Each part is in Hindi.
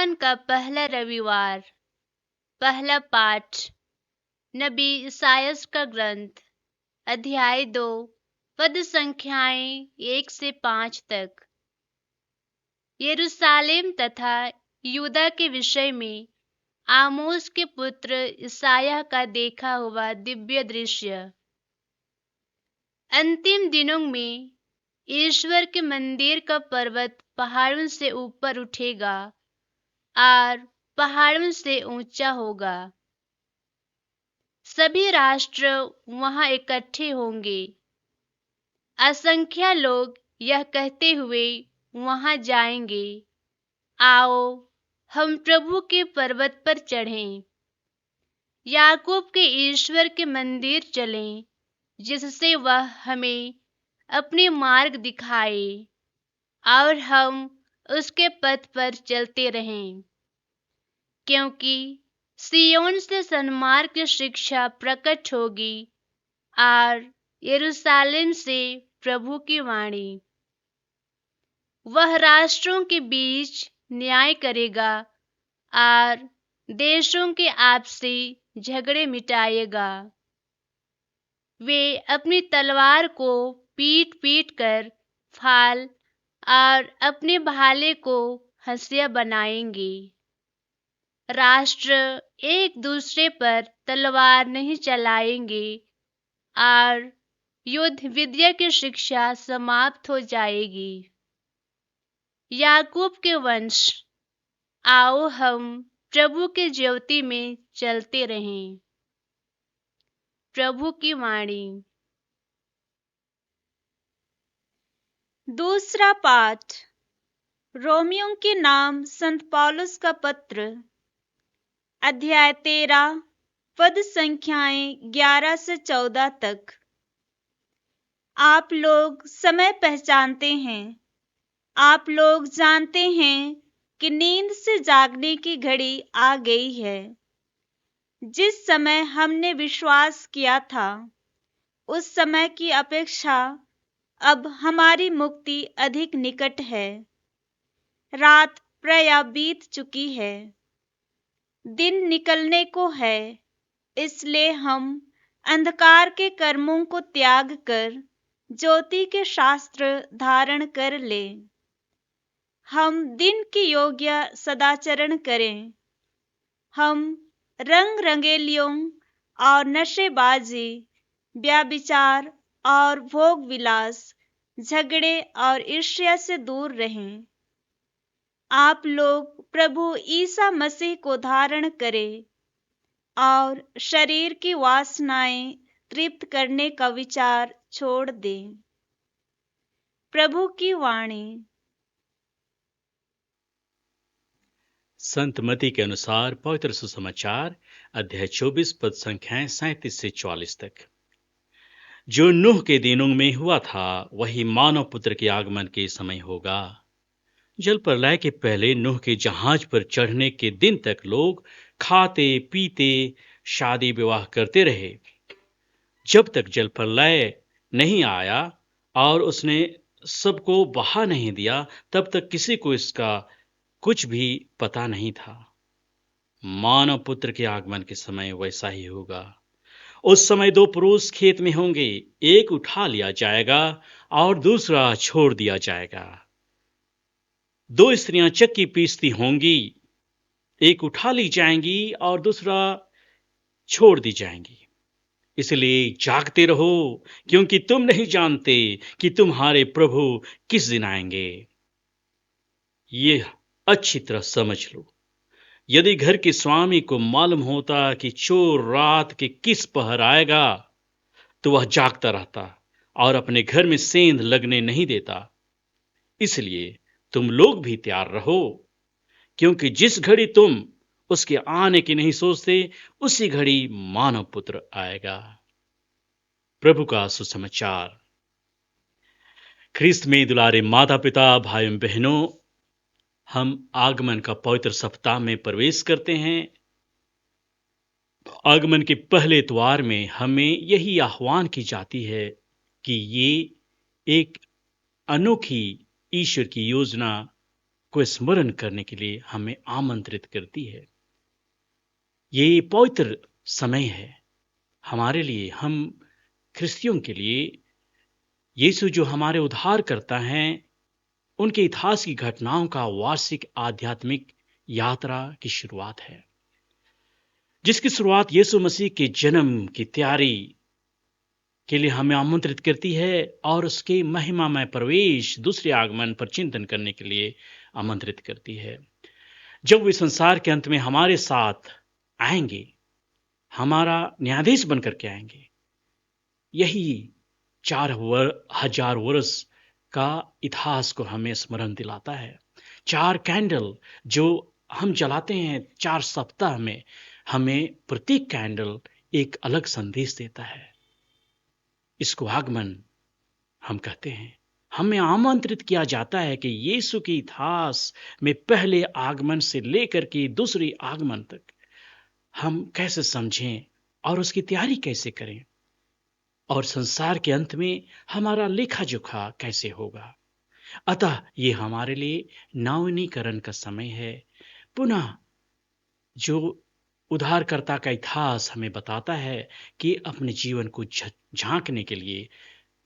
आगमन का पहला रविवार। पहला पाठ नबी इसायास का ग्रंथ, अध्याय 2, पद संख्याएं 1 से 5 तक। यरूशलेम तथा यूदा के विषय में आमोस के पुत्र इसायाह का देखा हुआ दिव्य दृश्य। अंतिम दिनों में ईश्वर के मंदिर का पर्वत पहाड़ों से ऊपर उठेगा और पहाड़ों से ऊंचा होगा। सभी राष्ट्र वहां इकट्ठे होंगे। असंख्य लोग यह कहते हुए वहां जाएंगे, आओ हम प्रभु के पर्वत पर चढ़ें, याकूब के ईश्वर के मंदिर चलें, जिससे वह हमें अपने मार्ग दिखाए और हम उसके पथ पर चलते रहें। क्योंकि सिय्योन से सन्मार्ग की शिक्षा प्रकट होगी और यरूशलेम से प्रभु की वाणी। वह राष्ट्रों के बीच न्याय करेगा और देशों के आपसी झगड़े मिटाएगा। वे अपनी तलवार को पीट पीट कर फाल और अपने भाले को हंसिया बनाएंगे। राष्ट्र एक दूसरे पर तलवार नहीं चलाएंगे और युद्ध विद्या की शिक्षा समाप्त हो जाएगी। याकूब के वंश, आओ हम प्रभु के ज्योति में चलते रहें। प्रभु की वाणी। दूसरा पाठ रोमियों के नाम संत पौलुस का पत्र, अध्याय 13, पद संख्याएं 11 से 14 तक। आप लोग समय पहचानते हैं। आप लोग जानते हैं कि नींद से जागने की घड़ी आ गई है। जिस समय हमने विश्वास किया था, उस समय की अपेक्षा अब हमारी मुक्ति अधिक निकट है। रात प्रायः बीत चुकी है, दिन निकलने को है। इसलिए हम अंधकार के कर्मों को त्याग कर ज्योति के शास्त्र धारण कर ले। हम दिन के योग्य सदाचरण करें। हम रंग रंगेलियों और नशेबाजी, व्यभिचार और भोग विलास, झगड़े और ईर्ष्या से दूर रहें। आप लोग प्रभु ईसा मसीह को धारण करें और शरीर की वासनाएं तृप्त करने का विचार छोड़ दें। प्रभु की वाणी। संत मती के अनुसार पवित्र सुसमाचार, अध्याय 24, पद संख्याएं 37 से 44 तक। जो नूह के दिनों में हुआ था, वही मानव पुत्र के आगमन के समय होगा। जल प्रलय के पहले नूह के जहाज पर चढ़ने के दिन तक लोग खाते पीते शादी विवाह करते रहे। जब तक जल प्रलय नहीं आया और उसने सबको बहा नहीं दिया, तब तक किसी को इसका कुछ भी पता नहीं था। मानव पुत्र के आगमन के समय वैसा ही होगा। उस समय दो पुरुष खेत में होंगे, एक उठा लिया जाएगा और दूसरा छोड़ दिया जाएगा। दो स्त्रियां चक्की पीसती होंगी, एक उठा ली जाएंगी और दूसरा छोड़ दी जाएंगी। इसलिए जागते रहो, क्योंकि तुम नहीं जानते कि तुम्हारे प्रभु किस दिन आएंगे। यह अच्छी तरह समझ लो। यदि घर के स्वामी को मालूम होता कि चोर रात के किस पहर आएगा, तो वह जागता रहता और अपने घर में सेंध लगने नहीं देता। इसलिए तुम लोग भी तैयार रहो, क्योंकि जिस घड़ी तुम उसके आने की नहीं सोचते, उसी घड़ी मानव पुत्र आएगा। प्रभु का सुसमाचार। ख्रिस्त में दुलारे माता पिता, भाइयों बहनों, हम आगमन का पवित्र सप्ताह में प्रवेश करते हैं। आगमन के पहले द्वार में हमें यही आह्वान की जाती है कि ये एक अनोखी ईश्वर की योजना को स्मरण करने के लिए हमें आमंत्रित करती है। ये पवित्र समय है हमारे लिए, हम ख्रिस्तियों के लिए। यीशु जो हमारे उद्धार करता है, उनके इतिहास की घटनाओं का वार्षिक आध्यात्मिक यात्रा की शुरुआत है, जिसकी शुरुआत यीशु मसीह के जन्म की तैयारी के लिए हमें आमंत्रित करती है और उसके महिमामय प्रवेश, दूसरे आगमन पर चिंतन करने के लिए आमंत्रित करती है। जब वे संसार के अंत में हमारे साथ आएंगे, हमारा न्यायाधीश बनकर के आएंगे, यही 4000 वर्ष का इतिहास को हमें स्मरण दिलाता है। 4 कैंडल जो हम जलाते हैं 4 सप्ताह में, हमें प्रत्येक कैंडल एक अलग संदेश देता है। इसको आगमन हम कहते हैं। हमें आमंत्रित किया जाता है कि यीशु के इतिहास में पहले आगमन से लेकर के दूसरे आगमन तक हम कैसे समझें और उसकी तैयारी कैसे करें, और संसार के अंत में हमारा लेखा जोखा कैसे होगा। अतः ये हमारे लिए नवीनीकरण का समय है। पुनः जो उद्धारकर्ता का इतिहास हमें बताता है कि अपने जीवन को झांकने के लिए,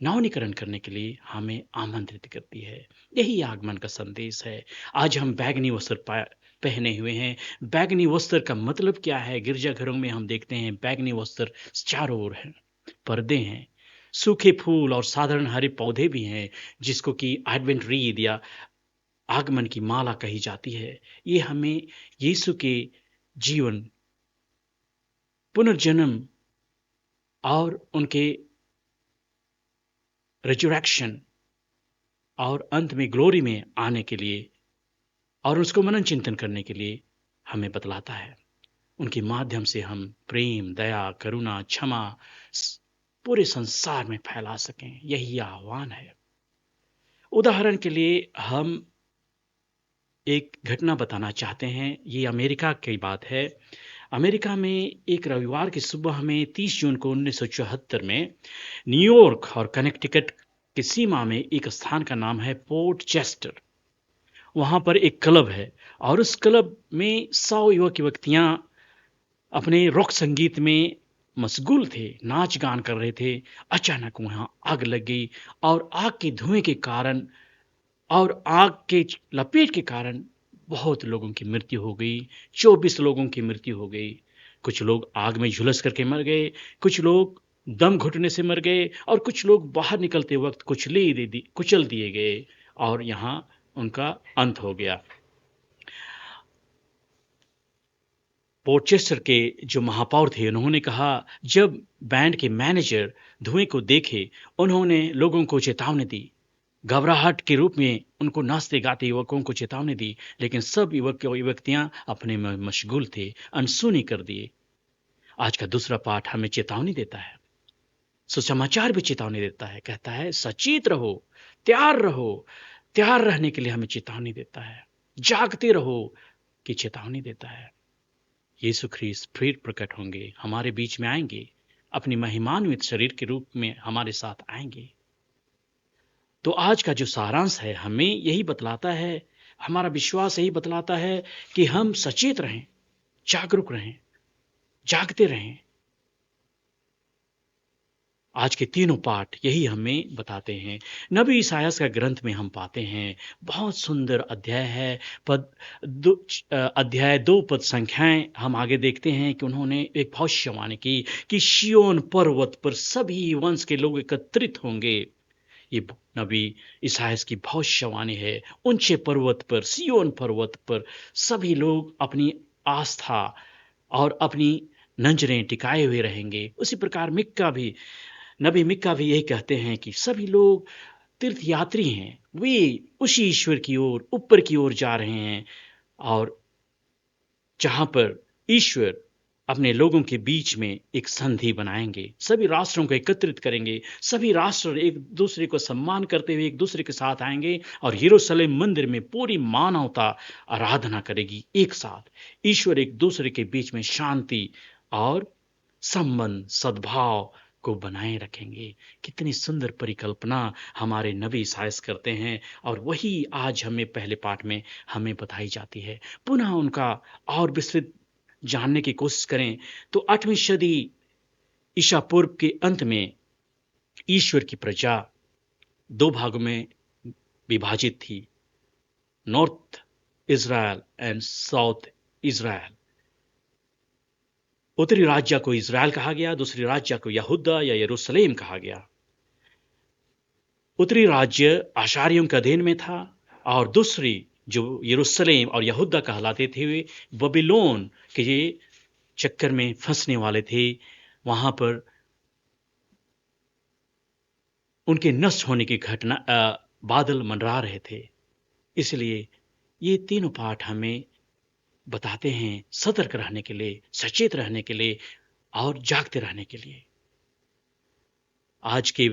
नवीनीकरण करने के लिए हमें आमंत्रित करती है। यही आगमन का संदेश है। आज हम बैगनी वस्त्र पहने हुए हैं। बैगनी वस्त्र का मतलब क्या है? गिरजाघरों में हम देखते हैं बैगनी वस्त्र चारों ओर हैं, पर्दे हैं, सूखे फूल और साधारण हरे पौधे भी हैं, जिसको कि एडवेंट रीद या आगमन की माला कही जाती है। ये हमें यीशु के जीवन, पुनर्जन्म और उनके रिजरेक्शन और अंत में ग्लोरी में आने के लिए और उसको मनन चिंतन करने के लिए हमें बतलाता है। उनके माध्यम से हम प्रेम, दया, करुणा, क्षमा पूरे संसार में फैला सकें। यही आह्वान है। उदाहरण के लिए हम एक घटना बताना चाहते हैं। ये अमेरिका की बात है। अमेरिका में एक रविवार की सुबह में 30 जून को 1974 में न्यूयॉर्क और कनेक्टिकट की सीमा में एक स्थान का नाम है पोर्ट चेस्टर। वहां पर एक क्लब है और उस क्लब में 100 युवक युवतियां अपने रॉक संगीत में मशगूल थे, नाच गान कर रहे थे। अचानक वहां आग लग गई और आग के धुएं के कारण और आग के लपेट के कारण बहुत लोगों की मृत्यु हो गई। 24 लोगों की मृत्यु हो गई। कुछ लोग आग में झुलस करके मर गए, कुछ लोग दम घुटने से मर गए और कुछ लोग बाहर निकलते वक्त कुचल दिए गए और यहां उनका अंत हो गया। पोर्चेस्टर के जो महापौर थे, उन्होंने कहा, जब बैंड के मैनेजर धुएं को देखे, उन्होंने लोगों को चेतावनी दी, घबराहट के रूप में उनको नाचते गाते युवकों को चेतावनी दी, लेकिन सब युवक युवतियां अपने में मशगूल थे, अनसुनी कर दिए। आज का दूसरा पाठ हमें चेतावनी देता है। सुसमाचार भी चेतावनी देता है, कहता है सचेत रहो, तैयार रहो। तैयार रहने के लिए हमें चेतावनी देता है। जागते रहो कि चेतावनी देता है। यीशु ख्रीस्त फिर प्रकट होंगे, हमारे बीच में आएंगे, अपनी महिमान्वित शरीर के रूप में हमारे साथ आएंगे। तो आज का जो सारांश है हमें यही बतलाता है, हमारा विश्वास यही बतलाता है कि हम सचेत रहें, जागरूक रहें, जागते रहें। आज के तीनों पाठ यही हमें बताते हैं। नबी इसायाह का ग्रंथ में हम पाते हैं, बहुत सुंदर अध्याय है। अध्याय 2 पद संख्याएं हम आगे देखते हैं कि उन्होंने एक भविष्यवाणी की कि सिय्योन पर्वत पर सभी वंश के लोग एकत्रित होंगे। ये नबी इसायाह की भविष्यवाणी है। ऊंचे पर्वत पर, सिय्योन पर्वत पर सभी लोग अपनी आस्था और अपनी नजरें टिकाए हुए रहेंगे। उसी प्रकार नबी मिक्का भी यही कहते हैं कि सभी लोग तीर्थ यात्री हैं, वे उसी ईश्वर की ओर, ऊपर की ओर जा रहे हैं, और जहां पर ईश्वर अपने लोगों के बीच में एक संधि बनाएंगे, सभी राष्ट्रों को एकत्रित करेंगे, सभी राष्ट्र एक दूसरे को सम्मान करते हुए एक दूसरे के साथ आएंगे और यरूशलेम मंदिर में पूरी मानवता आराधना करेगी एक साथ। ईश्वर एक दूसरे के बीच में शांति और संबंध, सद्भाव को बनाए रखेंगे। कितनी सुंदर परिकल्पना हमारे नबी साइस करते हैं और वही आज हमें पहले पाठ में हमें बताई जाती है। पुनः उनका और विस्तृत जानने की कोशिश करें तो 8वीं सदी ईसा पूर्व के अंत में ईश्वर की प्रजा 2 भागों में विभाजित थी, north Israel and south Israel. उत्तरी राज्य को इज़राइल कहा गया, दूसरी राज्य को यहूदा या यरूशलेम कहा गया। उत्तरी राज्य आशारियों के अधीन में था और दूसरी जो यरूशलेम और यहूदा कहलाते थे वे बबीलोन के ये चक्कर में फंसने वाले थे। वहां पर उनके नष्ट होने की घटना बादल मंडरा रहे थे। इसलिए ये तीनों पाठ हमें बताते हैं सतर्क रहने के लिए, सचेत रहने के लिए और जागते रहने के लिए। आज के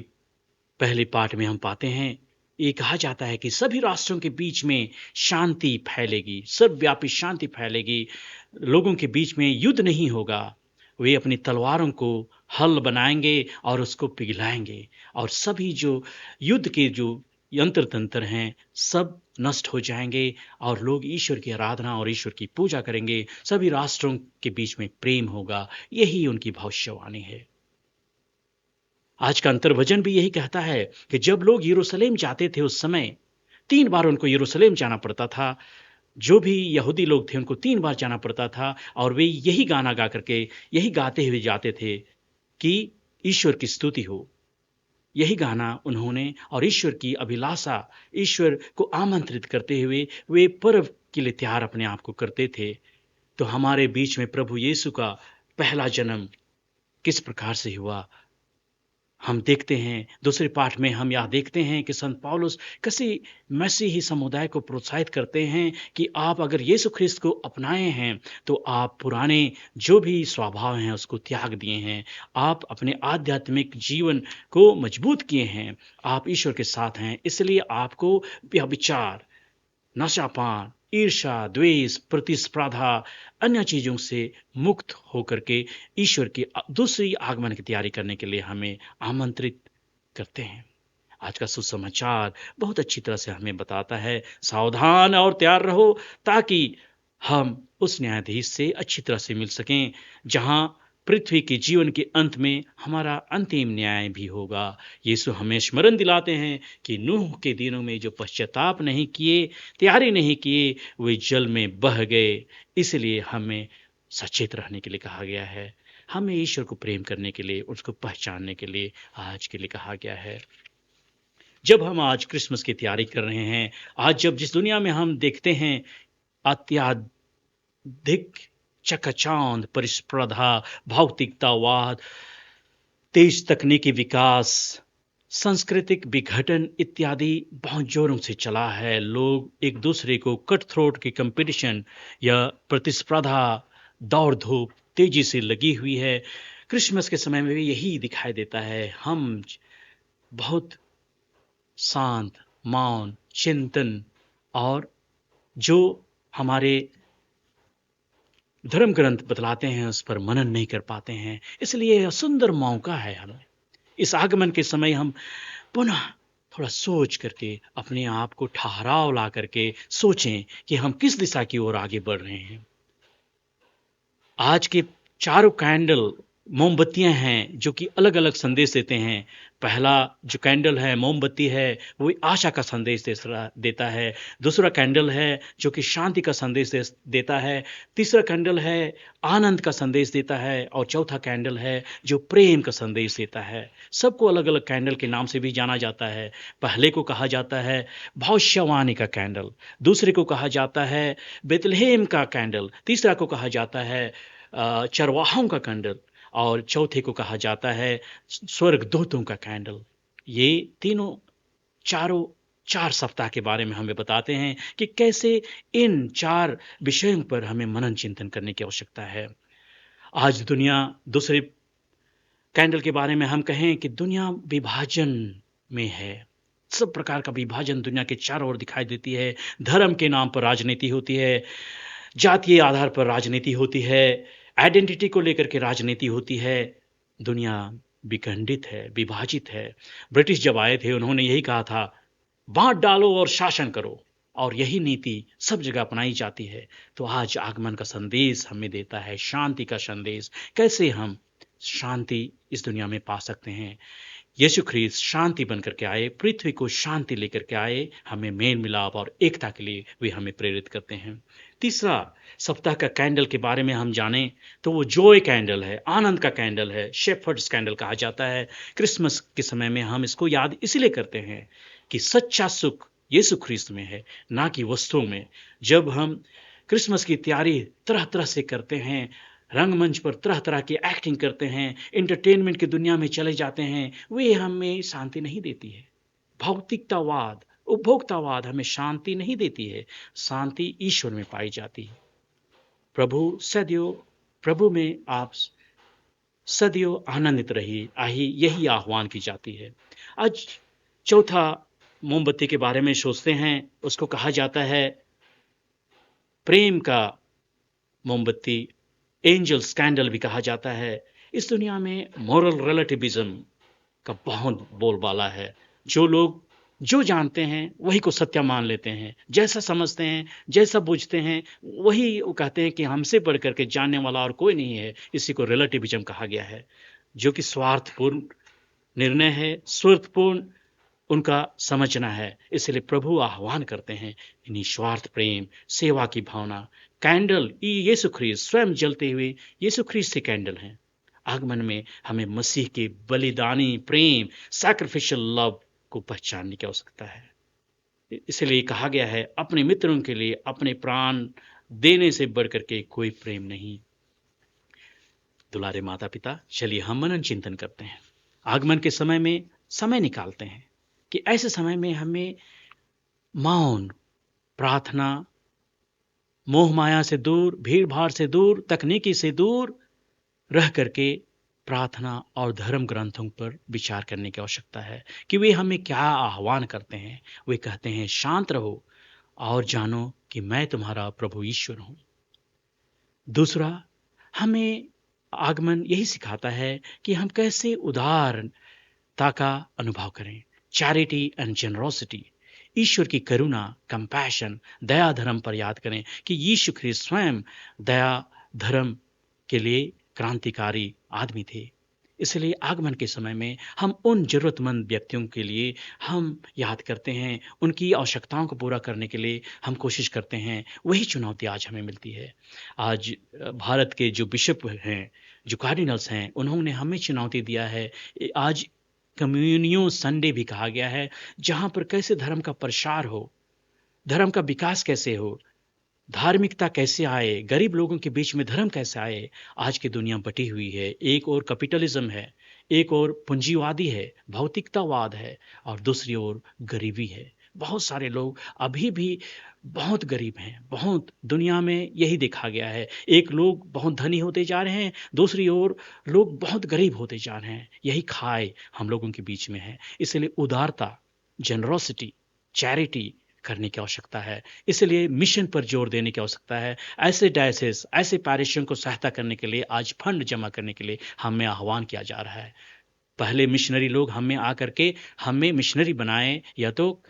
पहले पाठ में हम पाते हैं ये कहा जाता है कि सभी राष्ट्रों के बीच में शांति फैलेगी, सर्वव्यापी शांति फैलेगी, लोगों के बीच में युद्ध नहीं होगा। वे अपनी तलवारों को हल बनाएंगे और उसको पिघलाएंगे और सभी जो युद्ध के जो यंत्र तंत्र हैं सब नष्ट हो जाएंगे और लोग ईश्वर की आराधना और ईश्वर की पूजा करेंगे। सभी राष्ट्रों के बीच में प्रेम होगा। यही उनकी भविष्यवाणी है। आज का अंतर्वचन भी यही कहता है कि जब लोग यरूशलेम जाते थे उस समय 3 बार उनको यरूशलेम जाना पड़ता था। जो भी यहूदी लोग थे उनको 3 बार जाना पड़ता था और वे यही गाना गा करके यही गाते हुए जाते थे कि ईश्वर की स्तुति हो। यही गाना उन्होंने और ईश्वर की अभिलाषा, ईश्वर को आमंत्रित करते हुए वे पर्व के लिए तैयार अपने आप को करते थे। तो हमारे बीच में प्रभु यीशु का पहला जन्म किस प्रकार से हुआ हम देखते हैं। दूसरे पाठ में हम यह देखते हैं कि संत पौलुस किसी मसीही समुदाय को प्रोत्साहित करते हैं कि आप अगर यीशु ख्रिस्त को अपनाए हैं तो आप पुराने जो भी स्वभाव हैं उसको त्याग दिए हैं, आप अपने आध्यात्मिक जीवन को मजबूत किए हैं, आप ईश्वर के साथ हैं। इसलिए आपको व्यभिचार, नशापान, ईर्ष्या, द्वेष, प्रतिस्पर्धा, अन्य चीजों से मुक्त होकर के ईश्वर की दूसरी आगमन की तैयारी करने के लिए हमें आमंत्रित करते हैं। आज का सुसमाचार बहुत अच्छी तरह से हमें बताता है सावधान और तैयार रहो ताकि हम उस न्यायाधीश से अच्छी तरह से मिल सकें जहां पृथ्वी के जीवन के अंत में हमारा अंतिम न्याय भी होगा। यीशु हमें स्मरण दिलाते हैं कि नूह के दिनों में जो पश्चाताप नहीं किए, तैयारी नहीं किए, वे जल में बह गए। इसलिए हमें सचेत रहने के लिए कहा गया है। हमें ईश्वर को प्रेम करने के लिए, उसको पहचानने के लिए आज के लिए कहा गया है। जब हम आज क्रिसमस की तैयारी कर रहे हैं, आज जब जिस दुनिया में हम देखते हैं अत्याधिक चकाचौंध परिस्पर्धा, भौतिकतावाद, तेज तकनीकी विकास, सांस्कृतिक विघटन इत्यादि बहुत जोरों से चला है। लोग एक दूसरे को कट थ्रोट की कंपटीशन या प्रतिस्पर्धा, दौड़ धूप तेजी से लगी हुई है। क्रिसमस के समय में भी यही दिखाई देता है। हम बहुत शांत, मौन, चिंतन और जो हमारे धर्म ग्रंथ बतलाते हैं उस पर मनन नहीं कर पाते हैं। इसलिए यह सुंदर मौका है हमें इस आगमन के समय हम पुनः थोड़ा सोच करके अपने आप को ठहराव ला करके सोचें कि हम किस दिशा की ओर आगे बढ़ रहे हैं। आज के चारों कैंडल मोमबत्तियां हैं जो कि अलग अलग संदेश देते हैं। पहला जो कैंडल है, मोमबत्ती है, वो आशा का संदेश देता है। दूसरा कैंडल है जो कि शांति का संदेश देता है। तीसरा कैंडल है आनंद का संदेश देता है और चौथा कैंडल है जो प्रेम का संदेश देता है। सबको अलग अलग कैंडल के नाम से भी जाना जाता है। पहले को कहा जाता है भविष्यवाणी का कैंडल, दूसरे को कहा जाता है बेतलहेम का कैंडल, तीसरा को कहा जाता है चरवाहों का कैंडल और चौथे को कहा जाता है स्वर्गदूतों का कैंडल। ये चारों 4 सप्ताह के बारे में हमें बताते हैं कि कैसे इन 4 विषयों पर हमें मनन चिंतन करने की आवश्यकता है। आज दुनिया, दूसरे कैंडल के बारे में हम कहें कि दुनिया विभाजन में है। सब प्रकार का विभाजन दुनिया के चारों ओर दिखाई देती है। धर्म के नाम पर राजनीति होती है, जातीय आधार पर राजनीति होती है, आइडेंटिटी को लेकर के राजनीति होती है। दुनिया विखंडित है, विभाजित है। ब्रिटिश जब आए थे उन्होंने यही कहा था, बांट डालो और शासन करो, और यही नीति सब जगह अपनाई जाती है। तो आज आगमन का संदेश हमें देता है शांति का संदेश। कैसे हम शांति इस दुनिया में पा सकते हैं? यीशु ख्रीस्त शांति बनकर के आए, पृथ्वी को शांति लेकर के आए, हमें मेल मिलाप और एकता के लिए वे हमें प्रेरित करते हैं। तीसरा, सप्ताह का कैंडल के बारे में हम जानें तो वो जॉय कैंडल है, आनंद का कैंडल है, शेफर्ड्स कैंडल कहा जाता है। क्रिसमस के समय में हम इसको याद इसलिए करते हैं कि सच्चा सुख यीशु ख्रीस्त में है, ना कि वस्तुओं में। जब हम क्रिसमस की तैयारी तरह तरह से करते हैं, रंगमंच पर तरह तरह की एक्टिंग करते हैं, एंटरटेनमेंट की दुनिया में चले जाते हैं, वे हमें शांति नहीं देती है। भौतिकतावाद, उपभोक्तावाद हमें शांति नहीं देती है। शांति ईश्वर में पाई जाती है। प्रभु में आप सदैव आनंदित रहिए, यही आह्वान की जाती है। आज चौथा मोमबत्ती के बारे में सोचते हैं। उसको कहा जाता है प्रेम का मोमबत्ती, एंजल स्कैंडल भी कहा जाता है। इस दुनिया में मॉरल रिलेटिविज्म का बहुत बोलबाला है। जो लोग जो जानते हैं वही को सत्य मान लेते हैं, जैसा समझते हैं, जैसा बुझते हैं, वही वो कहते हैं कि हमसे बढ़ करके जानने वाला और कोई नहीं है। इसी को रिलेटिविज्म कहा गया है, जो कि स्वार्थपूर्ण निर्णय है, स्वार्थपूर्ण उनका समझना है। इसलिए प्रभु आह्वान करते हैं निस्वार्थ प्रेम, सेवा की भावना। कैंडल यीशु ख्रीस्त स्वयं जलते हुए यीशु ख्रीस्त के कैंडल हैं। आगमन में हमें मसीह के बलिदानी प्रेम, सैक्रिफिशियल लव को पहचानने की आवश्यकता है। इसलिए कहा गया है, अपने मित्रों के लिए अपने प्राण देने से बढ़कर के कोई प्रेम नहीं। दुलारे माता पिता, चलिए हम मनन चिंतन करते हैं। आगमन के समय में समय निकालते हैं कि ऐसे समय में हमें मौन, प्रार्थना, मोह माया से दूर, भीड़ भाड़ से दूर, तकनीकी से दूर रह करके प्रार्थना और धर्म ग्रंथों पर विचार करने की आवश्यकता है कि वे हमें क्या आह्वान करते हैं। वे कहते हैं, शांत रहो और जानो कि मैं तुम्हारा प्रभु ईश्वर हूं। दूसरा, हमें आगमन यही सिखाता है कि हम कैसे उदारता का अनुभव करें, चैरिटी एंड जेनरोसिटी। ईश्वर की करुणा, कंपैशन, दया धर्म पर याद करें कि यीशु ख्रीस्त स्वयं दया धर्म के लिए क्रांतिकारी आदमी थे। इसलिए आगमन के समय में हम उन जरूरतमंद व्यक्तियों के लिए हम याद करते हैं, उनकी आवश्यकताओं को पूरा करने के लिए हम कोशिश करते हैं। वही चुनौती आज हमें मिलती है। आज भारत के जो बिशप हैं, जो कार्डिनल्स हैं, उन्होंने हमें चुनौती दिया है। आज कम्युनियन संडे भी कहा गया है, जहां पर कैसे धर्म का प्रसार हो, धर्म का विकास कैसे हो, धार्मिकता कैसे आए, गरीब लोगों के बीच में धर्म कैसे आए। आज की दुनिया बटी हुई है, एक और कैपिटलिज्म है, एक और पूंजीवादी है, भौतिकतावाद है, और दूसरी ओर गरीबी है। बहुत सारे लोग अभी भी बहुत गरीब हैं। बहुत दुनिया में यही देखा गया है, एक लोग बहुत धनी होते जा रहे हैं, दूसरी ओर लोग बहुत गरीब होते जा रहे हैं। यही खाई हम लोगों के बीच में है। इसलिए उदारता, जेनरोसिटी, चैरिटी करने की आवश्यकता है। इसलिए मिशन पर जोर देने की आवश्यकता है। ऐसे डायसेस, ऐसे पैरिशों को सहायता करने के लिए आज फंड जमा करने के लिए हमें आह्वान किया जा रहा है। पहले मिशनरी लोग हमें आकर के हमें मिशनरी बनाए, या तो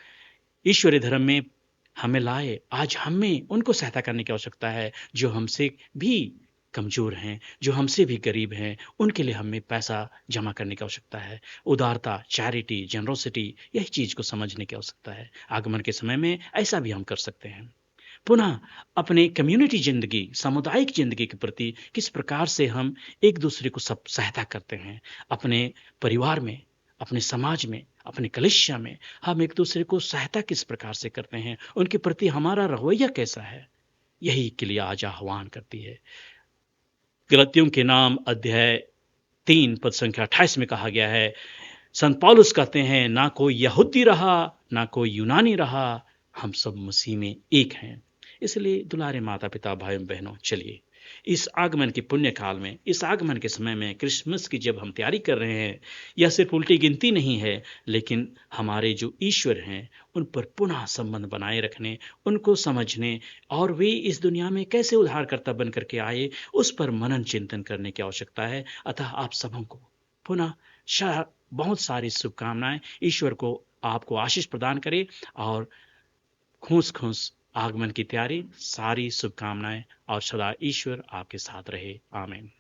ईश्वरीय धर्म में हमें लाए। आज हमें उनको सहायता करने की आवश्यकता है जो हमसे भी कमजोर हैं, जो हमसे भी गरीब हैं। उनके लिए हमें पैसा जमा करने की आवश्यकता है। उदारता, चैरिटी, जेनरोसिटी, यही चीज को समझने की आवश्यकता है। आगमन के समय में ऐसा भी हम कर सकते हैं। पुनः अपने कम्युनिटी जिंदगी, सामुदायिक जिंदगी के प्रति किस प्रकार से हम एक दूसरे को सब सहायता करते हैं। अपने परिवार में, अपने समाज में, अपने कलीसिया में हम एक दूसरे को सहायता किस प्रकार से करते हैं, उनके प्रति हमारा रवैया कैसा है, यही के लिए आज आह्वान करती है। गलतियों के नाम अध्याय 3 पद संख्या 28 में कहा गया है, संत पौलुस कहते हैं, ना कोई यहूदी रहा, ना कोई यूनानी रहा, हम सब मसीह में एक हैं। इसलिए दुलारे माता पिता, भाइयों बहनों, चलिए इस आगमन के पुण्य काल में, इस आगमन के समय में, क्रिसमस की जब हम तैयारी कर रहे हैं, यह सिर्फ उल्टी गिनती नहीं है, लेकिन हमारे जो ईश्वर हैं उन पर पुनः संबंध बनाए रखने, उनको समझने, और वे इस दुनिया में कैसे उद्धारकर्ता बन करके आए, उस पर मनन चिंतन करने की आवश्यकता है। अतः आप सबों को पुनः बहुत सारी शुभकामनाएं। ईश्वर को आपको आशीष प्रदान करे और खूस आगमन की तैयारी, सारी शुभकामनाएं और सदा ईश्वर आपके साथ रहे। आमीन।